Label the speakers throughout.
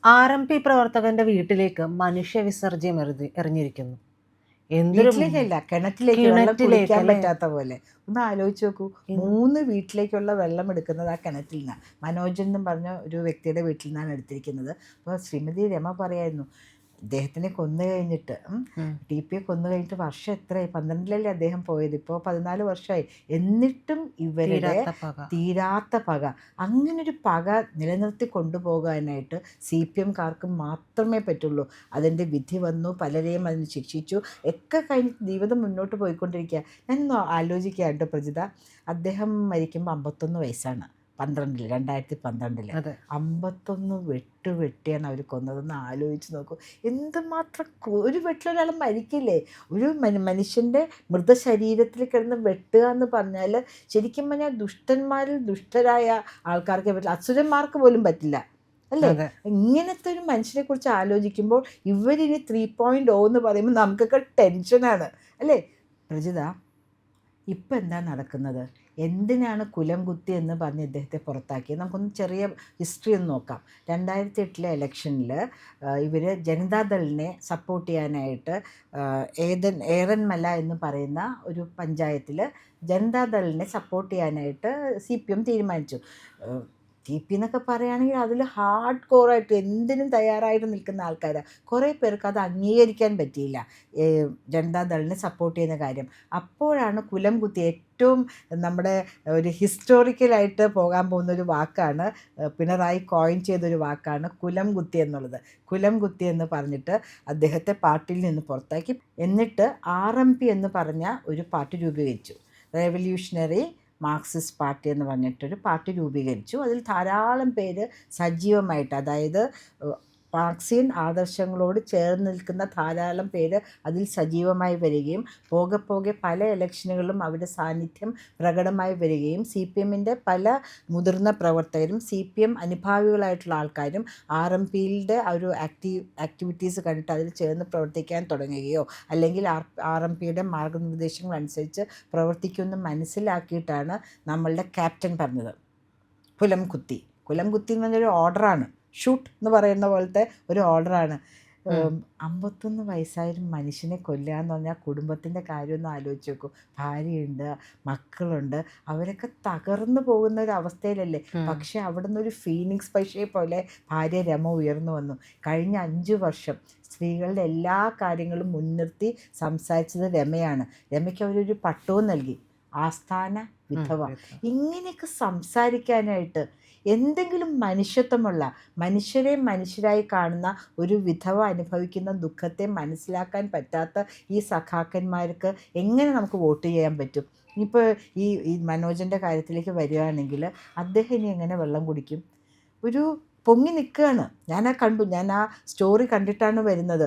Speaker 1: RMP പ്രവർത്തകന്റെ വീട്ടിലേക്ക് മനുഷ്യവിസർജ്യം എറിഞ്ഞിരിക്കുന്നു. എന്തൊരു
Speaker 2: വീട്ടിലേക്കല്ല, കിണറ്റിലേക്ക് വെള്ളം കുടിക്കാൻ പറ്റാത്ത പോലെ. ഒന്ന് ആലോചിച്ച് നോക്കൂ, 3 വീട്ടിലേക്കുള്ള വെള്ളം എടുക്കുന്നത് ആ കിണറ്റിൽ നിന്നാണ്. മനോജൻ എന്നും പറഞ്ഞ ഒരു വ്യക്തിയുടെ വീട്ടിൽ നിന്നാണ് എടുത്തിരിക്കുന്നത്. അപ്പോൾ ശ്രീമതി രമ പറയായിരുന്നു, അദ്ദേഹത്തിനെ കൊന്നു കഴിഞ്ഞിട്ട് TPയെ കൊന്നു കഴിഞ്ഞിട്ട് വർഷം എത്രയായി? 12-ലല്ലേ അദ്ദേഹം പോയത്, ഇപ്പോൾ 14 വർഷമായി. എന്നിട്ടും ഇവരുടെ തീരാത്ത പക, അങ്ങനൊരു പക നിലനിർത്തി കൊണ്ടുപോകാനായിട്ട് CPMകാർക്ക് മാത്രമേ പറ്റുള്ളൂ. അതിൻ്റെ വിധി വന്നു, പലരെയും അതിന് ശിക്ഷിച്ചു, ഒക്കെ കഴിഞ്ഞിട്ട് ജീവിതം മുന്നോട്ട് പോയിക്കൊണ്ടിരിക്കുക. ഞാനൊന്ന് ആലോചിക്കുക കേട്ടോ പ്രജിത, അദ്ദേഹം മരിക്കുമ്പോൾ 51 വയസ്സാണ്. 2012 51 വെട്ടിയാണ് അവർ കൊന്നതെന്ന് ആലോചിച്ച് നോക്കൂ. എന്തുമാത്രം ഒരു വെട്ടിലൊരാൾ മരിക്കില്ലേ? ഒരു മനുഷ്യൻ്റെ മൃതശരീരത്തിൽ കിടന്ന് വെട്ടുക എന്ന് പറഞ്ഞാൽ ശരിക്കും പറഞ്ഞാൽ ദുഷ്ടന്മാരിൽ ദുഷ്ടരായ ആൾക്കാർക്ക് പറ്റില്ല, അസുരന്മാർക്ക് പോലും പറ്റില്ല അല്ലേ? ഇങ്ങനത്തെ ഒരു മനുഷ്യനെ കുറിച്ച് ആലോചിക്കുമ്പോൾ ഇവരിനി 3.0 എന്ന് പറയുമ്പോൾ നമുക്കൊക്കെ ടെൻഷനാണ് അല്ലേ പ്രജിത? ഇപ്പം എന്താ നടക്കുന്നത്? എന്തിനാണ് കുലം കുത്തി എന്ന് പറഞ്ഞ് ഇദ്ദേഹത്തെ പുറത്താക്കിയത്? നമുക്കൊന്ന് ചെറിയ ഹിസ്റ്ററി ഒന്ന് നോക്കാം. 2008 ഇലക്ഷനിൽ ഇവർ ജനതാദളിനെ സപ്പോർട്ട് ചെയ്യാനായിട്ട് ഏറന്മല എന്ന് പറയുന്ന ഒരു പഞ്ചായത്തിൽ ജനതാദളിനെ സപ്പോർട്ട് ചെയ്യാനായിട്ട് CPM തീരുമാനിച്ചു. TP എന്നൊക്കെ പറയുകയാണെങ്കിൽ അതിൽ ഹാർഡ് കോറായിട്ട് എന്തിനും തയ്യാറായിട്ട് നിൽക്കുന്ന ആൾക്കാരാണ്. കുറേ പേർക്ക് അത് അംഗീകരിക്കാൻ പറ്റിയില്ല, ജനതാദളിനെ സപ്പോർട്ട് ചെയ്യുന്ന കാര്യം. അപ്പോഴാണ് കുലം കുത്തി, ഏറ്റവും നമ്മുടെ ഒരു ഹിസ്റ്റോറിക്കലായിട്ട് പോകാൻ പോകുന്നൊരു വാക്കാണ്, പിണറായി കോയിൻ ചെയ്തൊരു വാക്കാണ് കുലം കുത്തി എന്നുള്ളത്. കുലം കുത്തി എന്ന് പറഞ്ഞിട്ട് അദ്ദേഹത്തെ പാർട്ടിയിൽ നിന്ന് പുറത്താക്കി. എന്നിട്ട് RMP എന്ന് പറഞ്ഞ ഒരു പാർട്ടി രൂപീകരിച്ചു, റെവല്യൂഷണറി മാർക്സിസ്റ്റ് പാർട്ടി എന്ന് പറഞ്ഞിട്ടൊരു പാർട്ടി രൂപീകരിച്ചു. അതിൽ ധാരാളം പേര് സജീവമായിട്ട്, അതായത് മാർക്സിയൻ ആദർശങ്ങളോട് ചേർന്ന് നിൽക്കുന്ന ധാരാളം പേര് അതിൽ സജീവമായി വരികയും പോകെ പോകെ പല ഇലക്ഷനുകളിലും അവരുടെ സാന്നിധ്യം പ്രകടമായി വരികയും CPMൻ്റെ പല മുതിർന്ന പ്രവർത്തകരും CPM അനുഭാവികളായിട്ടുള്ള ആൾക്കാരും RMPയുടെ ഒരു ആക്ടിവിറ്റീസ് കണ്ടിട്ട് അതിൽ ചേർന്ന് പ്രവർത്തിക്കാൻ തുടങ്ങുകയോ അല്ലെങ്കിൽ RMPയുടെ മാർഗനിർദ്ദേശങ്ങൾ അനുസരിച്ച് പ്രവർത്തിക്കുമെന്ന് മനസ്സിലാക്കിയിട്ടാണ് നമ്മളുടെ ക്യാപ്റ്റൻ പറഞ്ഞത് കുലം കുത്തി എന്ന് പറഞ്ഞൊരു ഓർഡറാണ്, ഷൂട്ട് എന്ന് പറയുന്ന പോലത്തെ ഒരു ഓർഡറാണ്. 51 വയസ്സായൊരു മനുഷ്യനെ കൊല്ലുക എന്ന് പറഞ്ഞാൽ കുടുംബത്തിൻ്റെ കാര്യമൊന്നും ആലോചിച്ച് നോക്കൂ. ഭാര്യയുണ്ട്, മക്കളുണ്ട്, അവരൊക്കെ തകർന്നു പോകുന്ന ഒരു അവസ്ഥയിലല്ലേ. പക്ഷേ അവിടെ നിന്നൊരു ഫീനിക്സ് പക്ഷിയെ പോലെ ഭാര്യ രമ ഉയർന്നു വന്നു. കഴിഞ്ഞ 5 വർഷം സ്ത്രീകളുടെ എല്ലാ കാര്യങ്ങളും മുൻനിർത്തി സംസാരിച്ചത് രമയാണ്. രമയ്ക്ക് അവരൊരു പട്ടവും നൽകി, ആസ്ഥാന വിധവ. ഇങ്ങനെയൊക്കെ സംസാരിക്കാനായിട്ട് എന്തെങ്കിലും മനുഷ്യത്വമുള്ള, മനുഷ്യരെ മനുഷ്യരായി കാണുന്ന ഒരു വിധവ അനുഭവിക്കുന്ന ദുഃഖത്തെ മനസ്സിലാക്കാൻ പറ്റാത്ത ഈ സഖാക്കന്മാർക്ക് എങ്ങനെ നമുക്ക് വോട്ട് ചെയ്യാൻ പറ്റും? ഇപ്പോൾ ഈ മനോജൻ്റെ കാര്യത്തിലേക്ക് വരികയാണെങ്കിൽ അദ്ദേഹം ഇനി എങ്ങനെ വെള്ളം കുടിക്കും? ഒരു പൊങ്ങി നിൽക്കുകയാണ്. ഞാൻ ആ സ്റ്റോറി കണ്ടിട്ടാണ് വരുന്നത്.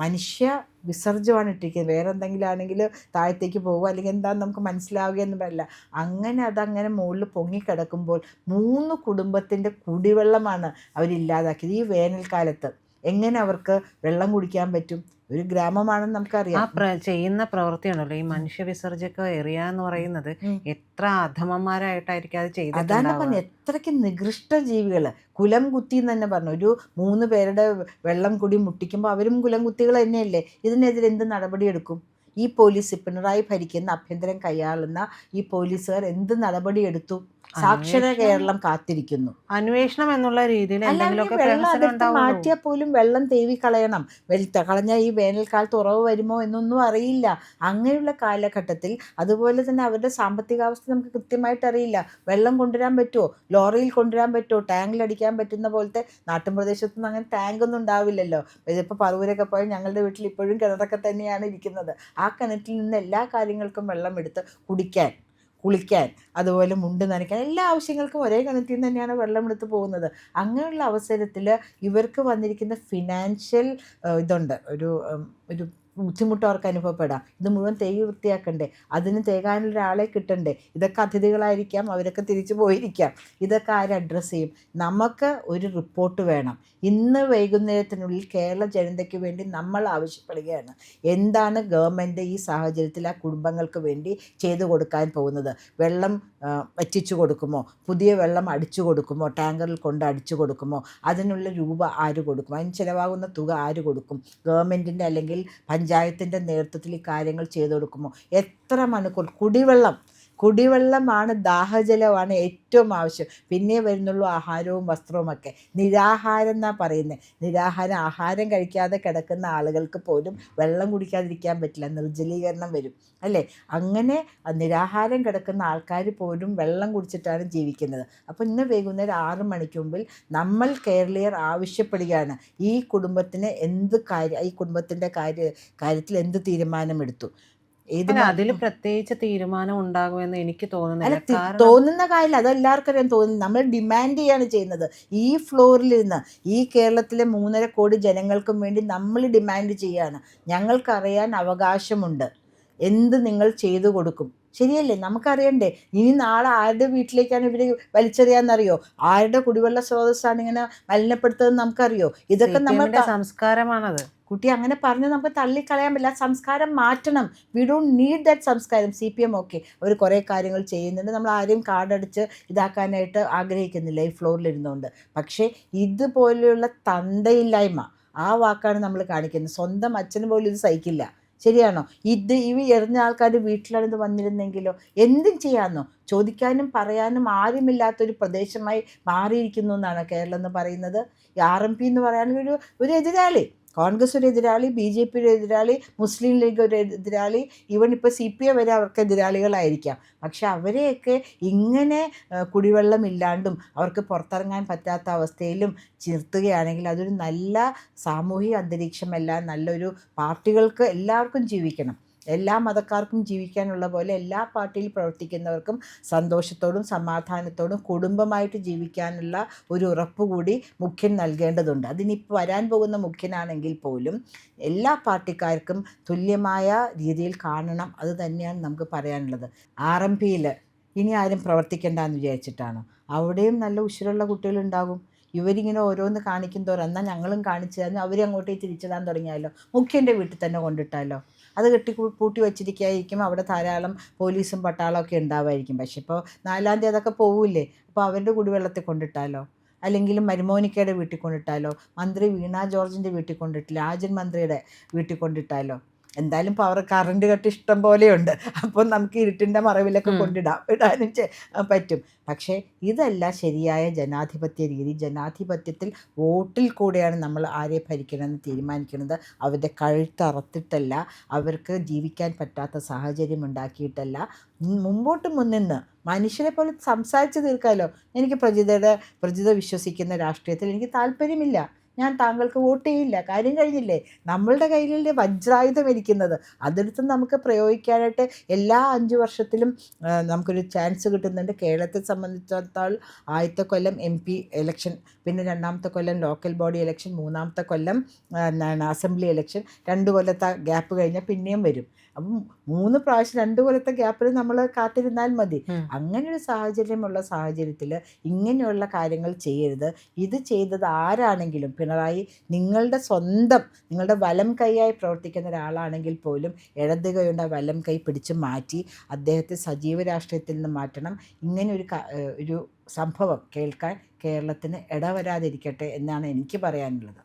Speaker 2: മനുഷ്യ വിസർജ്യമാണ് ഇട്ടിരിക്കുന്നത്. വേറെ എന്തെങ്കിലും ആണെങ്കിൽ താഴത്തേക്ക് പോകുക അല്ലെങ്കിൽ എന്താണെന്ന് നമുക്ക് മനസ്സിലാവുകയെന്ന് പറയില്ല. അങ്ങനെ അതങ്ങനെ മുകളിൽ പൊങ്ങിക്കിടക്കുമ്പോൾ 3 കുടുംബത്തിൻ്റെ കുടിവെള്ളമാണ് അവരില്ലാതാക്കിയത്. ഈ വേനൽക്കാലത്ത് എങ്ങനെ അവർക്ക് വെള്ളം കുടിക്കാൻ പറ്റും? ഒരു ഗ്രാമമാണെന്ന് നമുക്കറിയാം.
Speaker 1: ചെയ്യുന്ന പ്രവൃത്തിയാണല്ലോ ഈ മനുഷ്യവിസർജ്യമൊക്കെ എറിയാന്ന് പറയുന്നത്. എത്ര അധമന്മാരായിട്ടായിരിക്കും അത് ചെയ്തത്.
Speaker 2: അതാണ് പറഞ്ഞത്, എത്രയ്ക്ക് നികൃഷ്ട ജീവികൾ. കുലം കുത്തി എന്ന് തന്നെ പറഞ്ഞു. ഒരു 3 പേരുടെ വെള്ളം കൂടി മുട്ടിക്കുമ്പോൾ അവരും കുലം കുത്തികൾ തന്നെയല്ലേ. ഇതിനെതിരെ എന്ത് നടപടിയെടുക്കും? ഈ പോലീസ്, പിണറായി ഭരിക്കുന്ന ആഭ്യന്തരം കൈയാളുന്ന ഈ പോലീസുകാർ എന്ത് നടപടിയെടുത്തു? സാക്ഷര കേരളം കാത്തിരിക്കുന്നു.
Speaker 1: അന്വേഷണം എന്നുള്ള രീതിയിൽ
Speaker 2: വെള്ളം അതിർത്ത് മാറ്റിയാൽ പോലും വെള്ളം തേവി കളയണം. കളഞ്ഞാൽ ഈ വേനൽക്കാലത്ത് ഉറവ് വരുമോ എന്നൊന്നും അറിയില്ല. അങ്ങനെയുള്ള കാലഘട്ടത്തിൽ അതുപോലെ തന്നെ അവരുടെ സാമ്പത്തികാവസ്ഥ നമുക്ക് കൃത്യമായിട്ട് അറിയില്ല. വെള്ളം കൊണ്ടുവരാൻ പറ്റുമോ? ലോറിയിൽ കൊണ്ടുവരാൻ പറ്റുമോ? ടാങ്കിലടിക്കാൻ പറ്റുന്ന പോലത്തെ നാട്ടിൻപ്രദേശത്തൊന്നും അങ്ങനെ ടാങ്കൊന്നും ഉണ്ടാവില്ലല്ലോ. ഇതിപ്പോൾ പറവൂരൊക്കെ പോയാൽ ഞങ്ങളുടെ വീട്ടിൽ ഇപ്പോഴും കിണറൊക്കെ തന്നെയാണ് ഇരിക്കുന്നത്. ആ കിണറ്റിൽ നിന്ന് എല്ലാ കാര്യങ്ങൾക്കും വെള്ളം എടുത്ത് കുടിക്കാൻ, കുളിക്കാൻ, അതുപോലെ മുണ്ട് നനയ്ക്കാൻ, എല്ലാ ആവശ്യങ്ങൾക്കും ഒരേ കിണറ്റിൽ നിന്ന് തന്നെയാണ് വെള്ളം എടുത്ത് പോകുന്നത്. അങ്ങനെയുള്ള അവസരത്തിൽ ഇവർക്ക് വന്നിരിക്കുന്ന ഫിനാൻഷ്യൽ ഇതുണ്ട്, ഒരു ബുദ്ധിമുട്ട് അവർക്ക് അനുഭവപ്പെടാം. ഇത് മുഴുവൻ തേകി വൃത്തിയാക്കണ്ടേ, അതിന് തേകാനുള്ള ഒരാളെ കിട്ടണ്ടേ, ഇതൊക്കെ അതിഥികളായിരിക്കാം, അവരൊക്കെ തിരിച്ചു പോയിരിക്കാം. ഇതൊക്കെ ആര് അഡ്രസ്സ് ചെയ്യും? നമുക്ക് ഒരു റിപ്പോർട്ട് വേണം. ഇന്ന് വൈകുന്നേരത്തിനുള്ളിൽ കേരള ജനതയ്ക്ക് വേണ്ടി നമ്മൾ ആവശ്യപ്പെടുകയാണ്, എന്താണ് ഗവൺമെൻറ് ഈ സാഹചര്യത്തിൽ ആ കുടുംബങ്ങൾക്ക് വേണ്ടി ചെയ്തു കൊടുക്കാൻ പോകുന്നത്? വെള്ളം വറ്റിച്ചു കൊടുക്കുമോ? പുതിയ വെള്ളം അടിച്ചു കൊടുക്കുമോ? ടാങ്കറിൽ കൊണ്ട് അടിച്ചു കൊടുക്കുമോ? അതിനുള്ള രൂപ ആര് കൊടുക്കും? അതിന് ചിലവാകുന്ന തുക ആര് കൊടുക്കും? ഗവൺമെൻറ്റിൻ്റെ അല്ലെങ്കിൽ പഞ്ചായത്തിൻ്റെ നേതൃത്വത്തിൽ ഈ കാര്യങ്ങൾ ചെയ്തു കൊടുക്കുമോ? എത്ര മണിക്കൂർ കുടിവെള്ളമാണ്, ദാഹജലമാണ് ഏറ്റവും ആവശ്യം. പിന്നെ വരുന്നുള്ളൂ ആഹാരവും വസ്ത്രവുമൊക്കെ. നിരാഹാരം എന്നാണ് പറയുന്നത്. ആഹാരം കഴിക്കാതെ കിടക്കുന്ന ആളുകൾക്ക് പോലും വെള്ളം കുടിക്കാതിരിക്കാൻ പറ്റില്ല, നിർജ്ജലീകരണം വരും അല്ലേ? അങ്ങനെ നിരാഹാരം കിടക്കുന്ന ആൾക്കാർ പോലും വെള്ളം കുടിച്ചിട്ടാണ് ജീവിക്കുന്നത്. അപ്പോൾ ഇന്ന് വൈകുന്നേരം 6 മണിക്ക് മുമ്പിൽ നമ്മൾ കേരളീയർ ആവശ്യപ്പെടുകയാണ്, ഈ കുടുംബത്തിന് ഈ കുടുംബത്തിൻ്റെ കാര്യത്തിൽ എന്ത് തീരുമാനമെടുത്തു?
Speaker 1: അതിൽ പ്രത്യേകിച്ച് തീരുമാനം ഉണ്ടാകുമെന്ന് എനിക്ക് തോന്നുന്നില്ല.
Speaker 2: തോന്നുന്ന കാര്യമില്ല, അതെല്ലാവർക്കും അറിയാൻ തോന്നുന്നു. നമ്മൾ ഡിമാൻഡ് ചെയ്യാണ് ചെയ്യുന്നത്. ഈ ഫ്ലോറിൽ ഇരുന്ന് ഈ കേരളത്തിലെ 3.5 കോടി ജനങ്ങൾക്കും വേണ്ടി നമ്മൾ ഡിമാൻഡ് ചെയ്യാണ്. ഞങ്ങൾക്കറിയാൻ അവകാശമുണ്ട്, എന്ത് നിങ്ങൾ ചെയ്തു കൊടുക്കും, ശരിയല്ലേ? നമുക്കറിയണ്ടേ? ഇനി നാളെ ആരുടെ വീട്ടിലേക്കാണ് ഇവർ വലിച്ചെറിയാന്നറിയോ? ആരുടെ കുടിവെള്ള സ്രോതസ്സാണ് ഇങ്ങനെ മലിനപ്പെടുത്തുന്നത് നമുക്കറിയോ? ഇതൊക്കെ നമ്മുടെ
Speaker 1: സംസ്കാരമാണത്.
Speaker 2: കുട്ടി അങ്ങനെ പറഞ്ഞ് നമുക്ക് തള്ളിക്കളയാൻ പറ്റില്ല. സംസ്കാരം മാറ്റണം. വി ഡോണ്ട് നീഡ് ദാറ്റ് സംസ്കാരം. CPM അവർ കുറേ കാര്യങ്ങൾ ചെയ്യുന്നുണ്ട്, നമ്മൾ ആരെയും കാർഡടിച്ച് ഇതാക്കാനായിട്ട് ആഗ്രഹിക്കുന്നില്ല ഈ ഫ്ലോറിലിരുന്നുകൊണ്ട്. പക്ഷേ ഇതുപോലെയുള്ള തന്തയില്ലായ്മ, ആ വാക്കാണ് നമ്മൾ കാണിക്കുന്നത്. സ്വന്തം അച്ഛന് പോലും ഇത് സഹിക്കില്ല, ശരിയാണോ? എറിഞ്ഞ ആൾക്കാർ വീട്ടിലാണിത് വന്നിരുന്നെങ്കിലോ? എന്തും ചെയ്യാമെന്നോ? ചോദിക്കാനും പറയാനും ആരുമില്ലാത്തൊരു പ്രദേശമായി മാറിയിരിക്കുന്നു എന്നാണ് കേരളം എന്ന് പറയുന്നത്. RMP എന്ന് പറയാനുള്ള ഒരു എതിരാളി, കോൺഗ്രസ് ഒരു എതിരാളി, BJP ഒരു എതിരാളി, മുസ്ലിം ലീഗ് ഒരു എതിരാളി, ഈവൻ ഇപ്പോൾ CPM വരെ അവർക്ക് എതിരാളികളായിരിക്കാം. പക്ഷെ അവരെയൊക്കെ ഇങ്ങനെ കുടിവെള്ളമില്ലാണ്ടും അവർക്ക് പുറത്തിറങ്ങാൻ പറ്റാത്ത അവസ്ഥയിലും നിർത്തുകയാണെങ്കിൽ അതൊരു നല്ല സാമൂഹിക അന്തരീക്ഷമല്ല. നല്ലൊരു പാർട്ടികൾക്ക് എല്ലാവർക്കും ജീവിക്കണം, എല്ലാ മതക്കാർക്കും ജീവിക്കാനുള്ള പോലെ എല്ലാ പാർട്ടിയിൽ പ്രവർത്തിക്കുന്നവർക്കും സന്തോഷത്തോടും സമാധാനത്തോടും കുടുംബമായിട്ട് ജീവിക്കാനുള്ള ഒരു ഉറപ്പ് കൂടി മുഖ്യൻ നൽകേണ്ടതുണ്ട്. അതിനിപ്പോൾ വരാൻ പോകുന്ന മുഖ്യനാണെങ്കിൽ പോലും എല്ലാ പാർട്ടിക്കാർക്കും തുല്യമായ രീതിയിൽ കാണണം. അത് തന്നെയാണ് നമുക്ക് പറയാനുള്ളത്. RMPയിൽ ഇനി ആരും പ്രവർത്തിക്കേണ്ടെന്ന് വിചാരിച്ചിട്ടാണ്? അവിടെയും നല്ല ഉശിരുള്ള കുട്ടികളുണ്ടാകും. ഇവരിങ്ങനെ ഓരോന്ന് കാണിക്കും തോറും എന്നാൽ ഞങ്ങളും കാണിച്ചു തരാം, അവരങ്ങോട്ടേക്ക് തിരിച്ചിടാൻ തുടങ്ങിയാലോ? മുഖ്യൻ്റെ വീട്ടിൽ തന്നെ കൊണ്ടിട്ടാലോ? അത് പൂട്ടി വെച്ചിരിക്കുകയായിരിക്കും. അവിടെ ധാരാളം പോലീസും പട്ടാളമൊക്കെ ഉണ്ടാവുമായിരിക്കും. പക്ഷെ ഇപ്പോൾ 4-ാം തീയതി അതൊക്കെ പോവില്ലേ? അപ്പോൾ അവരുടെ കുടിവെള്ളത്തിൽ കൊണ്ടിട്ടാലോ? അല്ലെങ്കിൽ മരുമോനിക്കയുടെ വീട്ടിൽ കൊണ്ടിട്ടാലോ? മന്ത്രി വീണ ജോർജിൻ്റെ വീട്ടിൽ കൊണ്ടിട്ടില്ല, രാജൻ മന്ത്രിയുടെ വീട്ടിൽ കൊണ്ടിട്ടാലോ? എന്തായാലും ഇപ്പോൾ അവർ കറണ്ട് കട്ട് ഇഷ്ടം പോലെയുണ്ട്. അപ്പോൾ നമുക്ക് ഇരുട്ടിൻ്റെ മറവിലൊക്കെ ഇടാനും പറ്റും. പക്ഷേ ഇതല്ല ശരിയായ ജനാധിപത്യ രീതി. ജനാധിപത്യത്തിൽ വോട്ടിൽ കൂടെയാണ് നമ്മൾ ആരെ ഭരിക്കണമെന്ന് തീരുമാനിക്കുന്നത്. അവരുടെ കഴുത്തറത്തിട്ടല്ല, അവർക്ക് ജീവിക്കാൻ പറ്റാത്ത സാഹചര്യം ഉണ്ടാക്കിയിട്ടല്ല. മുമ്പോട്ട് മുന്നിന്ന് മനുഷ്യരെ പോലെ സംസാരിച്ച് തീർക്കാമല്ലോ. എനിക്ക് പ്രജിത വിശ്വസിക്കുന്ന രാഷ്ട്രീയത്തിൽ എനിക്ക് താല്പര്യമില്ല, ഞാൻ താങ്കൾക്ക് വോട്ട് ചെയ്യില്ല, കാര്യം കഴിഞ്ഞില്ലേ? നമ്മളുടെ കയ്യിലല്ലേ വജ്രായുധം ഇരിക്കുന്നത്, അതെടുത്ത് നമുക്ക് പ്രയോഗിക്കാനായിട്ട് എല്ലാ 5 വർഷത്തിലും നമുക്കൊരു ചാൻസ് കിട്ടുന്നുണ്ട്. കേരളത്തെ സംബന്ധിച്ചിടത്തോളം ആദ്യത്തെ കൊല്ലം MP ഇലക്ഷൻ, പിന്നെ 2ാമത്തെ കൊല്ലം ലോക്കൽ ബോഡി ഇലക്ഷൻ, 3ാമത്തെ കൊല്ലം അസംബ്ലി ഇലക്ഷൻ, 2 കൊല്ലത്തെ ഗ്യാപ്പ് കഴിഞ്ഞാൽ പിന്നെയും വരും. അപ്പം 3 പ്രാവശ്യം 2 കൊല്ലത്തെ ഗ്യാപ്പിൽ നമ്മൾ കാത്തിരുന്നാൽ മതി. അങ്ങനെയൊരു സാഹചര്യത്തിൽ ഇങ്ങനെയുള്ള കാര്യങ്ങൾ ചെയ്യരുത്. ഇത് ചെയ്തത് ആരാണെങ്കിലും, പിണറായി നിങ്ങളുടെ വലം കൈയായി പ്രവർത്തിക്കുന്ന ഒരാളാണെങ്കിൽ പോലും ഇടത് കൈയുടെ വലം കൈ പിടിച്ച് മാറ്റി അദ്ദേഹത്തെ സജീവ രാഷ്ട്രീയത്തിൽ നിന്ന് മാറ്റണം. ഇങ്ങനെ ഒരു സംഭവം കേൾക്കാൻ കേരളത്തിന് ഇടവരാതിരിക്കട്ടെ എന്നാണ് എനിക്ക് പറയാനുള്ളത്.